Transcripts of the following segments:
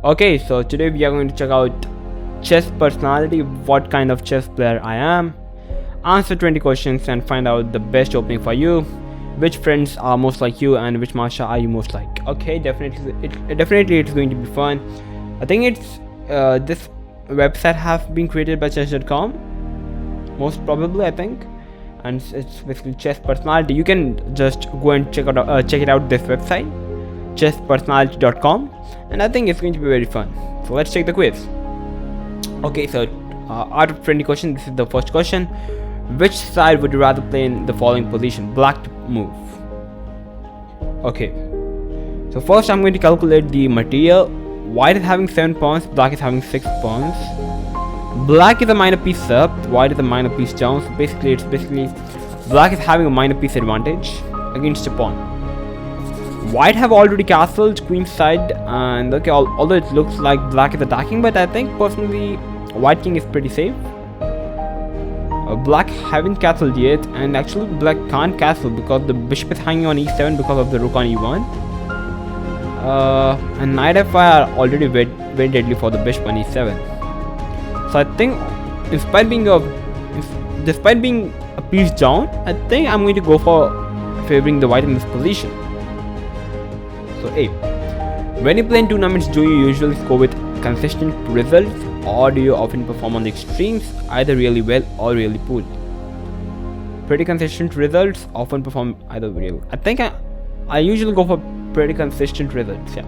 Okay, so today we are going to check out chess personality, what kind of chess player I am, answer 20 questions and find out the best opening for you, which friends are most like you and which matcha are you most like. Okay, definitely it's going to be fun. I think it's this website has been created by chess.com, most probably, I think, and it's basically chess personality. You can just go and check it out this website, chesspersonality.com, and I think it's going to be very fun. So let's check the quiz. Okay, so out of 20 questions, this is the first question. Which side would you rather play in the following position? Black to move. Okay, so first I'm going to calculate the material. White is having 7 pawns, black is having 6 pawns. Black is a minor piece up, white is a minor piece down. So basically black is having a minor piece advantage against a pawn. White have already castled queen side, and okay, although it looks like black is attacking, but I think personally white king is pretty safe. Black haven't castled yet, and actually black can't castle because the bishop is hanging on e7 because of the rook on e1. And knight f5 are already very deadly for the bishop on e7. So I think despite being a piece down, I think I'm going to go for favoring the white in this position. So A, when you play in tournaments, do you usually score with consistent results, or do you often perform on the extremes, either really well or really poorly? Pretty consistent results, often perform either really well. I think I usually go for pretty consistent results, yeah.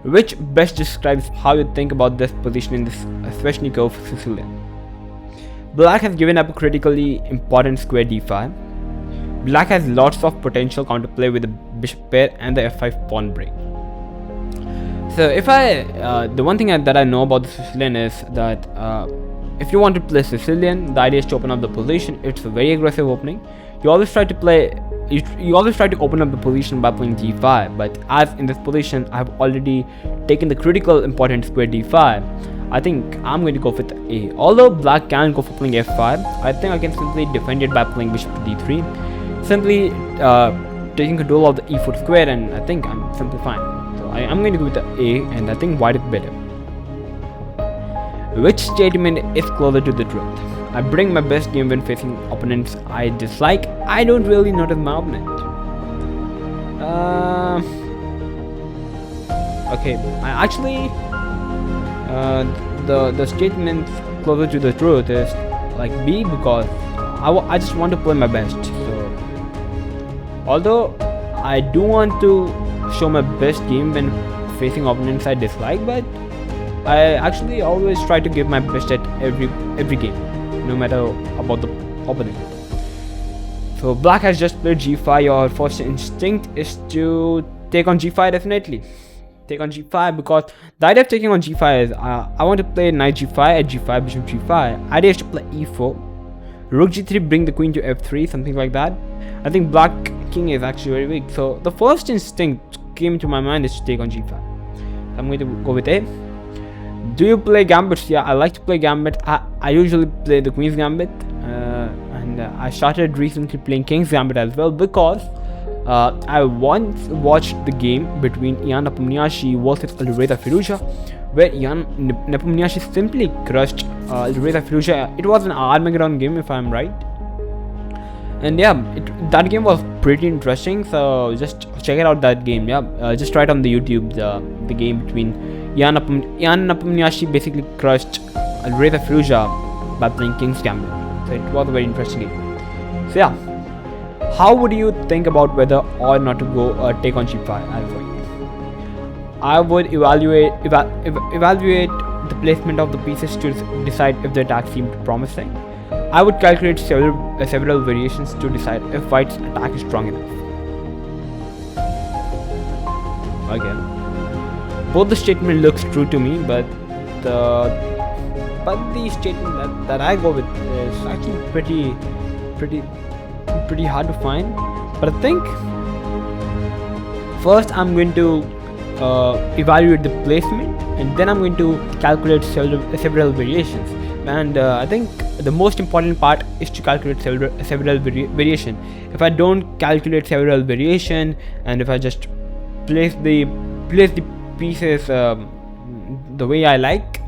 Which best describes how you think about this position in this Sveshnikov Sicilian? Black has given up a critically important square d5. Black has lots of potential counterplay with the bishop pair and the f5 pawn break. So if the one thing that I know about the Sicilian is that if you want to play Sicilian, the idea is to open up the position. It's a very aggressive opening. You always try to open up the position by playing g5, but as in this position I have already taken the critical important square d5, I think I'm going to go with A. Although black can go for playing f5, I think I can simply defend it by playing bishop to d3, simply taking control of the e4 square, and I think I'm simply fine. So I'm going to go with the A, and I think white is better. Which statement is closer to the truth? I bring my best game when facing opponents I dislike. I don't really notice my opponent. Okay, I actually the statement closer to the truth is like B, because I just want to play my best. So although I do want to show my best game when facing opponents I dislike, but I actually always try to give my best at every game, no matter about the opponent. So black has just played g5. Your first instinct is to take on g5. Definitely take on g5, because the idea of taking on g5 is I want to play knight g5 at g5, bishop g5. Idea is to play e4, rook g3, bring the queen to f3, something like that. I think black king is actually very weak, so the first instinct came to my mind is to take on g5. So I'm going to go with A. Do you play gambits? Yeah, I like to play gambit. I usually play the queen's gambit, and I started recently playing king's gambit as well, because I once watched the game between Ian Nepomniachtchi versus Alireza Firouzja, where Ian Nepomniachtchi simply crushed Alireza Firouzja. It was an Armageddon game, if I'm right. And yeah, that game was pretty interesting, so just check it out, that game. Yeah, just try it on the YouTube, the game between Ian Nepomniachtchi basically crushed Alireza Firouzja by playing King's Gambit. So it was a very interesting game. So yeah, how would you think about whether or not to go take on g5? I would evaluate the placement of the pieces to decide if the attack seemed promising. I would calculate several variations to decide if white's attack is strong enough. Okay, both the statement looks true to me, but the statement that I go with is actually pretty hard to find. But I think first I'm going to evaluate the placement, and then I'm going to calculate several variations. And I think the most important part is to calculate several variation. If I don't calculate several variation, and if I just place the pieces the way I like,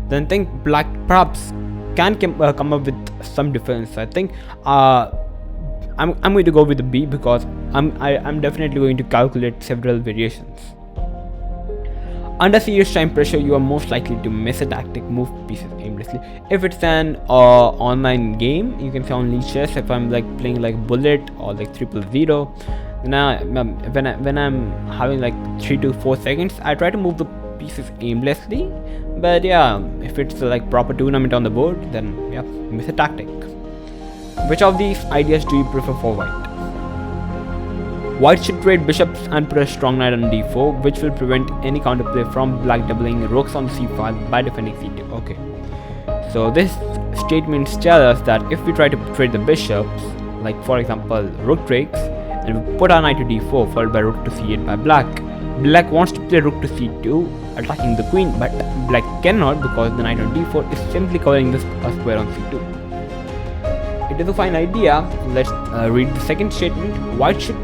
then I think black perhaps can come up with some defense. I think I'm going to go with the B because I'm definitely going to calculate several variations. Under serious time pressure, you are most likely to miss a tactic, move pieces aimlessly. If it's an online game, you can say only chess. If I'm like playing like bullet or like 000, then when I'm having like 3 to 4 seconds, I try to move the pieces aimlessly. But yeah, if it's like proper tournament on the board, then yeah, miss a tactic. Which of these ideas do you prefer for white? White should trade bishops and put a strong knight on d4, which will prevent any counterplay from black doubling rooks on c5 by defending c2. Okay, so this statement tells us that if we try to trade the bishops, like for example rook takes, and we put our knight to d4 followed by rook to c8 by black wants to play rook to c2 attacking the queen, but black cannot because the knight on d4 is simply covering this square on c2. It is a fine idea. Let's read the second statement. White should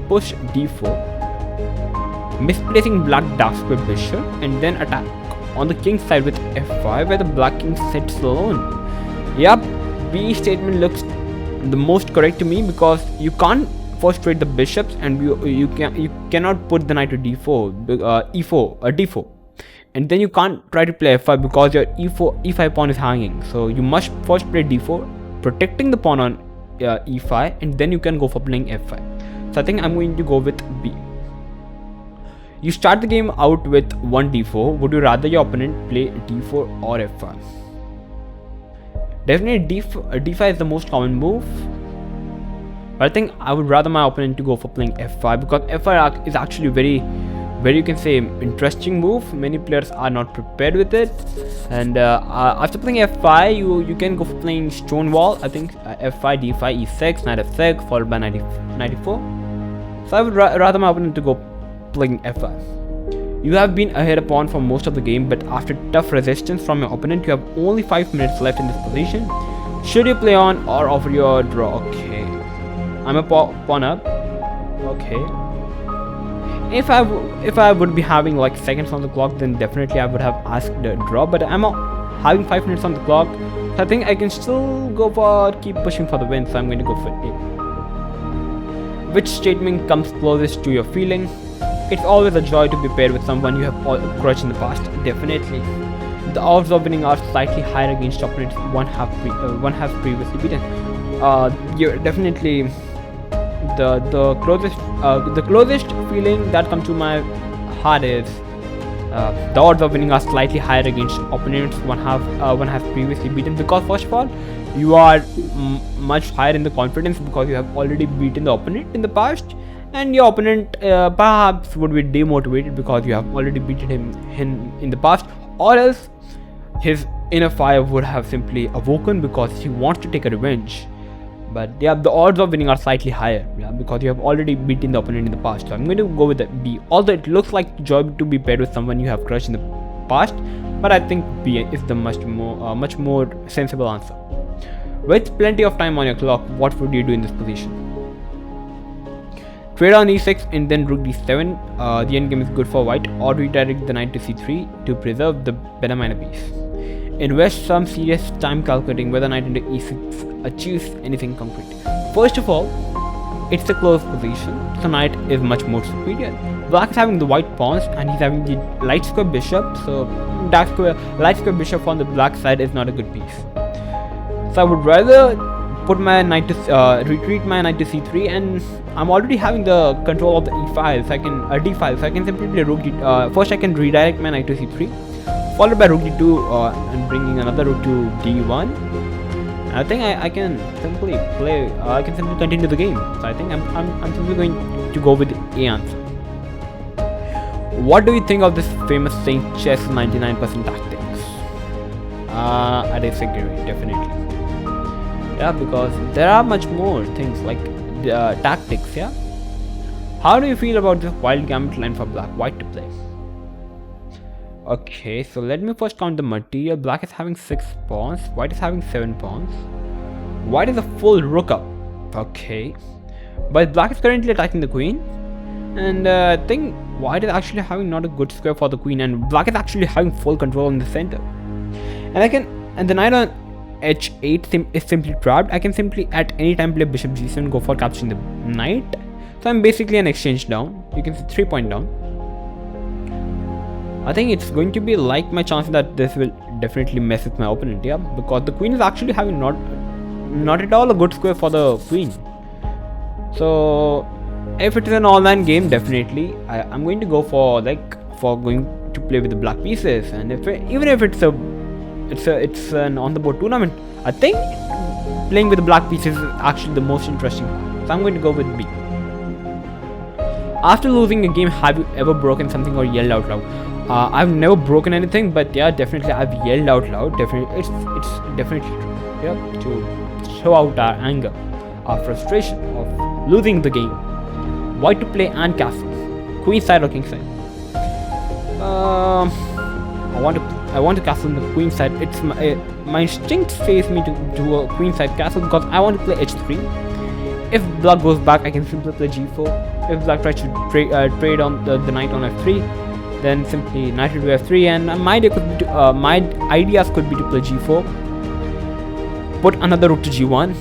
push d4, misplacing black dark square bishop, and then attack on the king's side with f5, where the black king sits alone. Yep, B statement looks the most correct to me because you can't first trade the bishops, and you cannot put the knight to d4, d4, and then you can't try to play f5 because your e5 pawn is hanging. So you must first play d4. Protecting the pawn on e5, and then you can go for playing f5. So I think I'm going to go with B. You start the game out with 1 d4. Would you rather your opponent play d4 or f5? Definitely d5 is the most common move, but I think I would rather my opponent to go for playing f5 because f5 is actually very you can say interesting move. Many players are not prepared with it, and after playing f5 you can go for playing stone wall. I think f5, d5, e6, knight f6 followed by 94. So I would rather my opponent to go playing f5. You have been ahead a pawn for most of the game, but after tough resistance from your opponent, you have only 5 minutes left in this position. Should you play on or offer your draw? Okay, I'm a pawn up. Okay, if I would be having like seconds on the clock, then definitely I would have asked the draw, but I'm having 5 minutes on the clock, so I think I can still go for keep pushing for the win, so I'm going to go for A. Which statement comes closest to your feeling? It's always a joy to be paired with someone you have crushed in the past. Definitely. The odds of winning are slightly higher against opponents one has previously beaten. You're definitely the closest feeling that comes to my heart is the odds of winning are slightly higher against opponents one has previously beaten, because first of all you are much higher in the confidence because you have already beaten the opponent in the past, and your opponent perhaps would be demotivated because you have already beaten him in the past, or else his inner fire would have simply awoken because he wants to take a revenge. But yeah, the odds of winning are slightly higher, because you have already beaten the opponent in the past. So I'm going to go with the B. Although it looks like joy to be paired with someone you have crushed in the past, but I think B is the much more sensible answer. With plenty of time on your clock, what would you do in this position? Trade on e6 and then rook d7. The endgame is good for white, or redirect the knight to c3 to preserve the better minor piece. Invest some serious time calculating whether knight into e6 achieves anything concrete. First of all, it's a close position, so knight is much more superior. Black is having the white pawns and he's having the light square bishop, so light square bishop on the black side is not a good piece. So I would rather put my knight to retreat my knight to c3, and I'm already having the control of the e5, so I can d5, so I can simply play rook first I can redirect my knight to c3, followed by rook d2 and bringing another rook to d1. I think I can simply play. I can simply continue the game. So I think I'm simply going to go with the A answer. What do you think of this famous saying, chess 99% tactics? I disagree, definitely. Yeah, because there are much more things like tactics. Yeah. How do you feel about this wild gambit line for black? White to play. Okay, so let me first count the material. Black is having 6 pawns, white is having 7 pawns. White is a full rook up. Okay, but black is currently attacking the queen, and I think white is actually having not a good square for the queen, and black is actually having full control in the center. And the knight on h8 is simply trapped. I can simply at any time play bishop g7, go for capturing the knight. So I'm basically an exchange down. You can see 3 point down. I think it's going to be like my chance that this will definitely mess with my opponent, yeah, because the queen is actually having not at all a good square for the queen. So if it is an online game, definitely I'm going to go for going to play with the black pieces, and even if it's an on the board tournament, I think playing with the black pieces is actually the most interesting part. So I'm going to go with B. After losing a game, have you ever broken something or yelled out loud? I've never broken anything, but yeah, definitely I've yelled out loud. Definitely, it's definitely true. Yeah, to show out our anger, our frustration of losing the game. White to play and castle, queen side or king side. I want to castle on the queen side. It's my instinct says me to do a queen side castle because I want to play h3. If black goes back, I can simply play g4. If black tries to trade on the knight on f3, then simply knight to f3, and my ideas could be to play g4, put another rook to g1,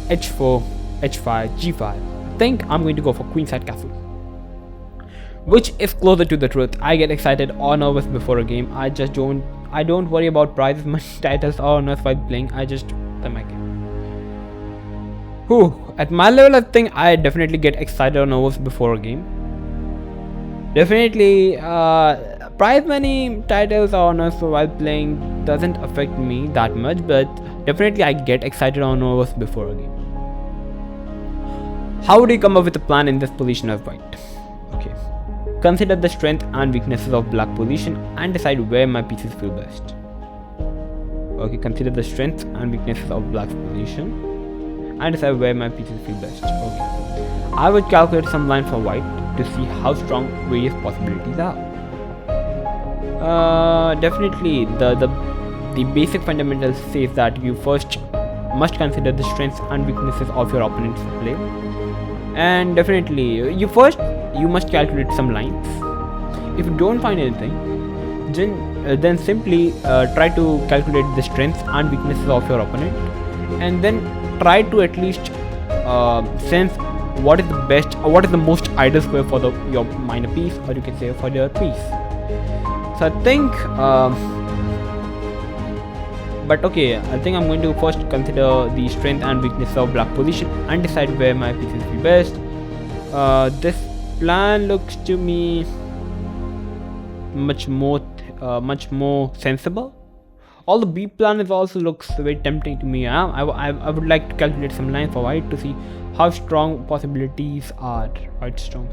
h4, h5, g5. I think I'm going to go for queenside castle, which is closer to the truth. I get excited or nervous before a game. I don't worry about prizes, money, titles, or honors while playing. I just play my game. At my level, I think I definitely get excited or nervous before a game. Definitely, prize money, titles, or honors while playing doesn't affect me that much, but definitely I get excited or nervous before a game. How would you come up with a plan in this position of white? Okay. Consider the strength and weaknesses of black position and decide where my pieces feel best. Okay, consider the strengths and weaknesses of black's position and decide where my pieces feel best. Okay. I would calculate some line for white to see how strong various possibilities are. Definitely, the basic fundamentals says that you first must consider the strengths and weaknesses of your opponent's play, and definitely you must calculate some lines. If you don't find anything, then simply try to calculate the strengths and weaknesses of your opponent, and then try to at least sense what is the best or what is the most ideal square for your minor piece, or you can say for your piece. So I think but okay, I think I'm going to first consider the strength and weakness of black position and decide where my pieces will be best. This plan looks to me much more sensible. Although B plan is also looks very tempting to me. I would like to calculate some line for white to see how strong possibilities are. Quite strong.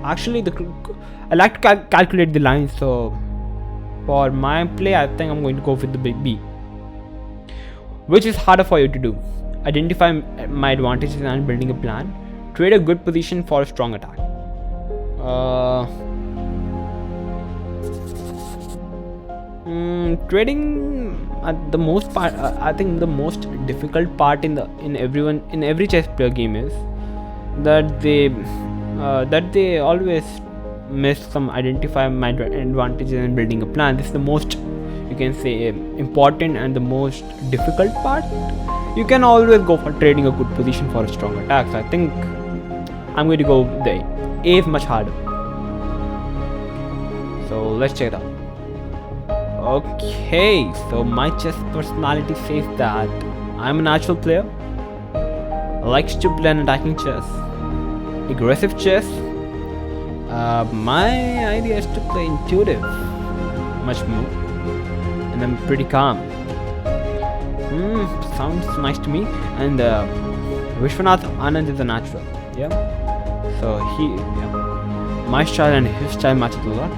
Actually, I like to calculate the lines. So for my play, I think I'm going to go with the B, which is harder for you to do. Identify my advantages and building a plan. Trade a good position for a strong attack. Trading at the most part, I think the most difficult part in every chess player game is that they always miss some identify my advantages and building a plan. This is the most, you can say, important and the most difficult part. You can always go for trading a good position for a strong attack. So I think I'm going to go there. A is much harder. So let's check it out. Okay, so my chess personality says that I'm a natural player, likes to play an attacking chess, aggressive chess. My idea is to play intuitive much more, and I'm pretty calm. Sounds nice to me. And Vishwanath Anand is a natural. Yeah. So my style and his style matches a lot.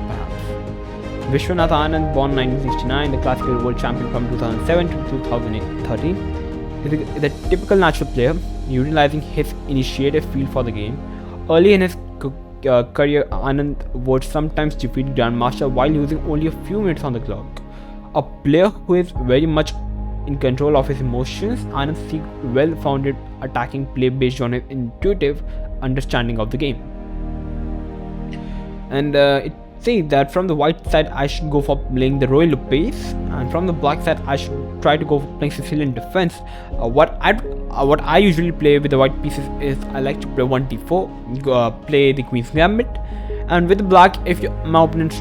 Vishwanath Anand, born 1969, the classical world champion from 2007 to 2013, is a typical natural player, utilizing his initiative feel for the game. Early in his career, Anand would sometimes defeat Grandmaster while using only a few minutes on the clock. A player who is very much in control of his emotions, Anand seeks well-founded attacking play based on his intuitive understanding of the game. and it says that from the white side I should go for playing the royal pace, and from the black side I should try to go for playing Sicilian defense. What I usually play with the white pieces is I like to play 1d4, play the queen's gambit, and with the black, if my opponent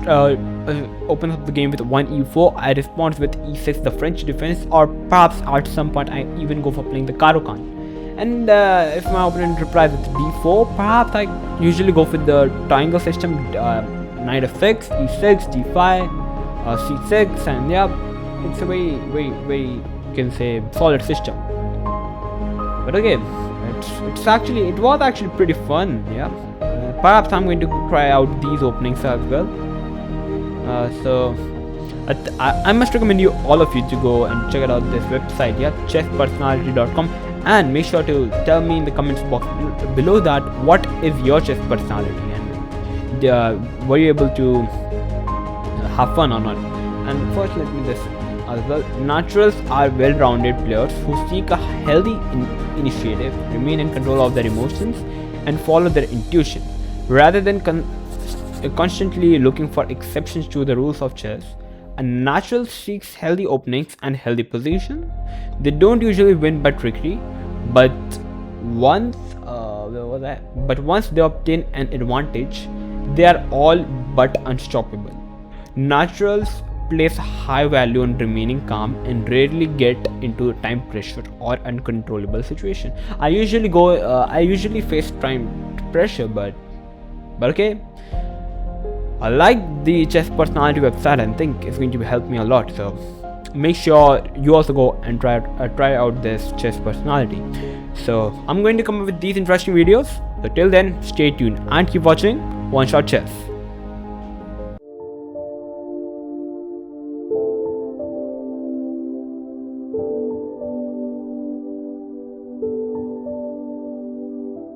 opens up the game with 1e4, I respond with e6, the French defense, or perhaps at some point I even go for playing the Caro-Kann. And if my opponent replies with d4, perhaps I usually go for the triangle system, knight f6, e6, d5, c6, and yeah, it's a very you can say solid system. But again, it was actually pretty fun. Yeah, perhaps I'm going to try out these openings as well. So I must recommend all of you to go and check out this website, yeah, chesspersonality.com, and make sure to tell me in the comments box below that what is your chess personality, and were you able to have fun or not. And first, let me just as well, naturals are well-rounded players who seek a healthy initiative, remain in control of their emotions, and follow their intuition rather than constantly looking for exceptions to the rules of chess. A natural seeks healthy openings and healthy position. They don't usually win by trickery, but once they obtain an advantage, they are all but unstoppable. Naturals place high value on remaining calm and rarely get into time pressure or uncontrollable situation. I usually face time pressure, but okay. I like the chess personality website and think it's going to help me a lot. So make sure you also go and try out this chess personality. So I'm going to come up with these interesting videos. So till then, stay tuned and keep watching One Shot Chess.